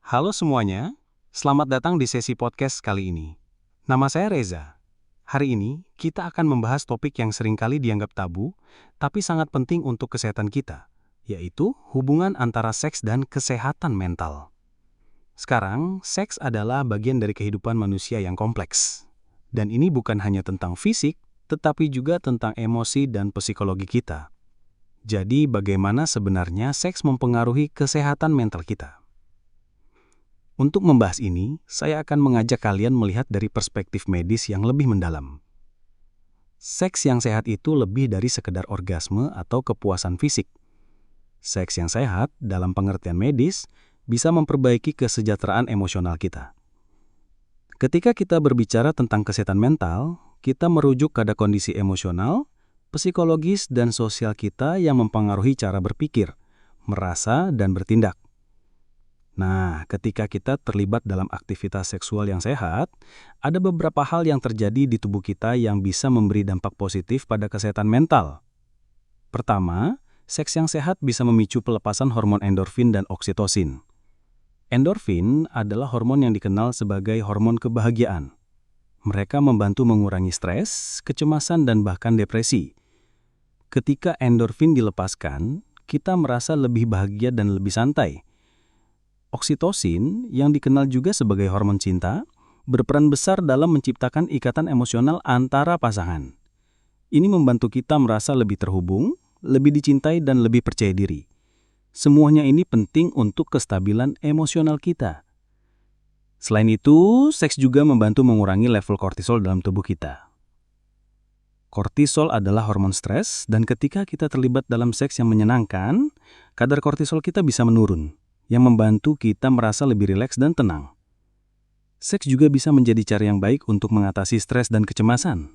Halo semuanya, selamat datang di sesi podcast kali ini. Nama saya Reza. Hari ini, kita akan membahas topik yang seringkali dianggap tabu, tapi sangat penting untuk kesehatan kita, yaitu hubungan antara seks dan kesehatan mental. Sekarang, seks adalah bagian dari kehidupan manusia yang kompleks. Dan ini bukan hanya tentang fisik, tetapi juga tentang emosi dan psikologi kita. Jadi, bagaimana sebenarnya seks mempengaruhi kesehatan mental kita? Untuk membahas ini, saya akan mengajak kalian melihat dari perspektif medis yang lebih mendalam. Seks yang sehat itu lebih dari sekedar orgasme atau kepuasan fisik. Seks yang sehat, dalam pengertian medis, bisa memperbaiki kesejahteraan emosional kita. Ketika kita berbicara tentang kesehatan mental, kita merujuk pada kondisi emosional, psikologis, dan sosial kita yang mempengaruhi cara berpikir, merasa, dan bertindak. Nah, ketika kita terlibat dalam aktivitas seksual yang sehat, ada beberapa hal yang terjadi di tubuh kita yang bisa memberi dampak positif pada kesehatan mental. Pertama, seks yang sehat bisa memicu pelepasan hormon endorfin dan oksitosin. Endorfin adalah hormon yang dikenal sebagai hormon kebahagiaan. Mereka membantu mengurangi stres, kecemasan, dan bahkan depresi. Ketika endorfin dilepaskan, kita merasa lebih bahagia dan lebih santai. Oksitosin, yang dikenal juga sebagai hormon cinta, berperan besar dalam menciptakan ikatan emosional antara pasangan. Ini membantu kita merasa lebih terhubung, lebih dicintai, dan lebih percaya diri. Semuanya ini penting untuk kestabilan emosional kita. Selain itu, seks juga membantu mengurangi level kortisol dalam tubuh kita. Kortisol adalah hormon stres, dan ketika kita terlibat dalam seks yang menyenangkan, kadar kortisol kita bisa menurun, yang membantu kita merasa lebih rileks dan tenang. Seks juga bisa menjadi cara yang baik untuk mengatasi stres dan kecemasan.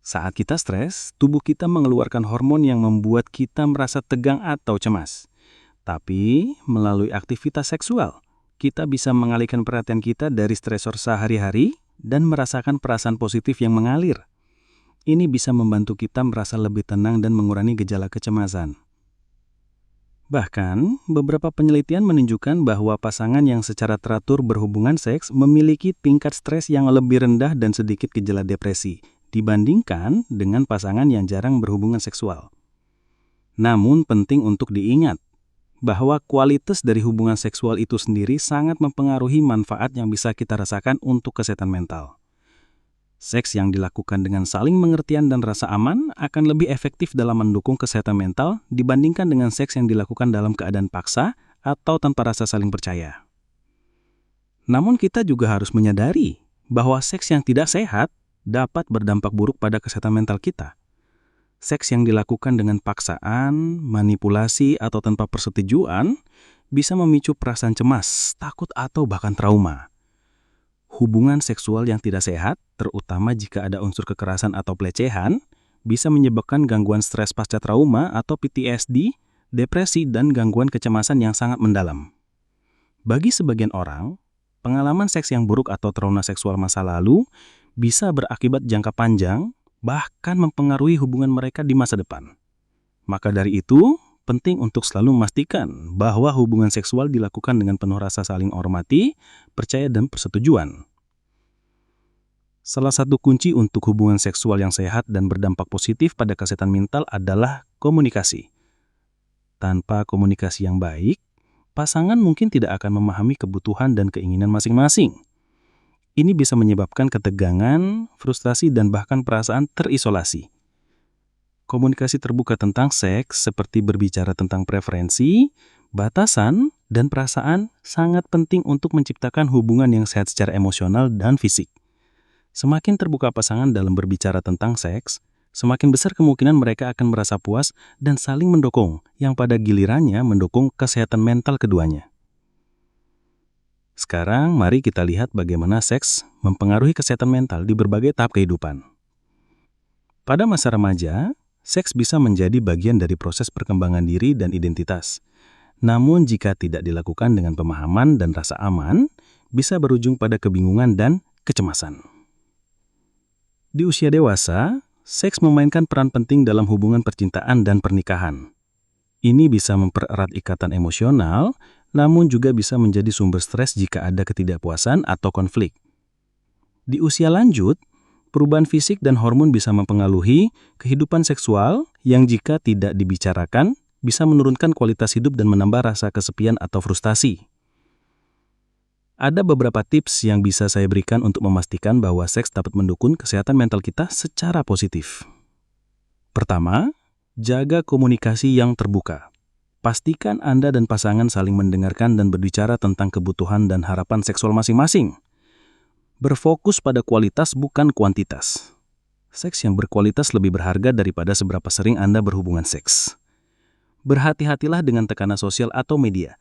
Saat kita stres, tubuh kita mengeluarkan hormon yang membuat kita merasa tegang atau cemas. Tapi, melalui aktivitas seksual, kita bisa mengalihkan perhatian kita dari stresor sehari-hari dan merasakan perasaan positif yang mengalir. Ini bisa membantu kita merasa lebih tenang dan mengurangi gejala kecemasan. Bahkan, beberapa penelitian menunjukkan bahwa pasangan yang secara teratur berhubungan seks memiliki tingkat stres yang lebih rendah dan sedikit gejala depresi dibandingkan dengan pasangan yang jarang berhubungan seksual. Namun penting untuk diingat bahwa kualitas dari hubungan seksual itu sendiri sangat mempengaruhi manfaat yang bisa kita rasakan untuk kesehatan mental. Seks yang dilakukan dengan saling pengertian dan rasa aman akan lebih efektif dalam mendukung kesehatan mental dibandingkan dengan seks yang dilakukan dalam keadaan paksa atau tanpa rasa saling percaya. Namun kita juga harus menyadari bahwa seks yang tidak sehat dapat berdampak buruk pada kesehatan mental kita. Seks yang dilakukan dengan paksaan, manipulasi, atau tanpa persetujuan bisa memicu perasaan cemas, takut, atau bahkan trauma. Hubungan seksual yang tidak sehat, terutama jika ada unsur kekerasan atau pelecehan, bisa menyebabkan gangguan stres pasca trauma atau PTSD, depresi, dan gangguan kecemasan yang sangat mendalam. Bagi sebagian orang, pengalaman seks yang buruk atau trauma seksual masa lalu bisa berakibat jangka panjang, bahkan mempengaruhi hubungan mereka di masa depan. Maka dari itu, penting untuk selalu memastikan bahwa hubungan seksual dilakukan dengan penuh rasa saling hormati, percaya, dan persetujuan. Salah satu kunci untuk hubungan seksual yang sehat dan berdampak positif pada kesehatan mental adalah komunikasi. Tanpa komunikasi yang baik, pasangan mungkin tidak akan memahami kebutuhan dan keinginan masing-masing. Ini bisa menyebabkan ketegangan, frustrasi, dan bahkan perasaan terisolasi. Komunikasi terbuka tentang seks, seperti berbicara tentang preferensi, batasan, dan perasaan, sangat penting untuk menciptakan hubungan yang sehat secara emosional dan fisik. Semakin terbuka pasangan dalam berbicara tentang seks, semakin besar kemungkinan mereka akan merasa puas dan saling mendukung, yang pada gilirannya mendukung kesehatan mental keduanya. Sekarang, mari kita lihat bagaimana seks mempengaruhi kesehatan mental di berbagai tahap kehidupan. Pada masa remaja, seks bisa menjadi bagian dari proses perkembangan diri dan identitas. Namun jika tidak dilakukan dengan pemahaman dan rasa aman, bisa berujung pada kebingungan dan kecemasan. Di usia dewasa, seks memainkan peran penting dalam hubungan percintaan dan pernikahan. Ini bisa mempererat ikatan emosional, namun juga bisa menjadi sumber stres jika ada ketidakpuasan atau konflik. Di usia lanjut, perubahan fisik dan hormon bisa mempengaruhi kehidupan seksual yang jika tidak dibicarakan bisa menurunkan kualitas hidup dan menambah rasa kesepian atau frustasi. Ada beberapa tips yang bisa saya berikan untuk memastikan bahwa seks dapat mendukung kesehatan mental kita secara positif. Pertama, jaga komunikasi yang terbuka. Pastikan Anda dan pasangan saling mendengarkan dan berbicara tentang kebutuhan dan harapan seksual masing-masing. Berfokus pada kualitas bukan kuantitas. Seks yang berkualitas lebih berharga daripada seberapa sering Anda berhubungan seks. Berhati-hatilah dengan tekanan sosial atau media.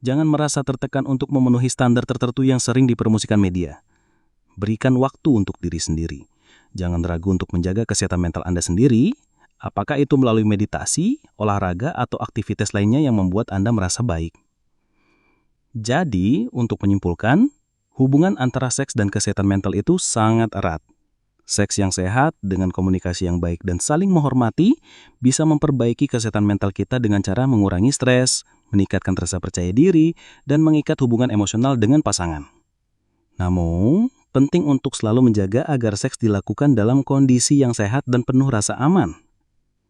Jangan merasa tertekan untuk memenuhi standar tertentu yang sering dipromosikan media. Berikan waktu untuk diri sendiri. Jangan ragu untuk menjaga kesehatan mental Anda sendiri, apakah itu melalui meditasi, olahraga, atau aktivitas lainnya yang membuat Anda merasa baik. Jadi, untuk menyimpulkan, hubungan antara seks dan kesehatan mental itu sangat erat. Seks yang sehat dengan komunikasi yang baik dan saling menghormati bisa memperbaiki kesehatan mental kita dengan cara mengurangi stres, meningkatkan rasa percaya diri, dan mengikat hubungan emosional dengan pasangan. Namun, penting untuk selalu menjaga agar seks dilakukan dalam kondisi yang sehat dan penuh rasa aman.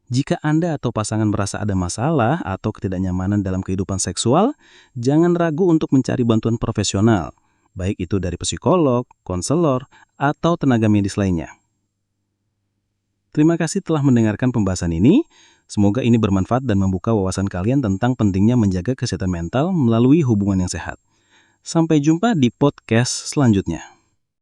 Jika Anda atau pasangan merasa ada masalah atau ketidaknyamanan dalam kehidupan seksual, jangan ragu untuk mencari bantuan profesional, baik itu dari psikolog, konselor, atau tenaga medis lainnya. Terima kasih telah mendengarkan pembahasan ini. Semoga ini bermanfaat dan membuka wawasan kalian tentang pentingnya menjaga kesehatan mental melalui hubungan yang sehat. Sampai jumpa di podcast selanjutnya.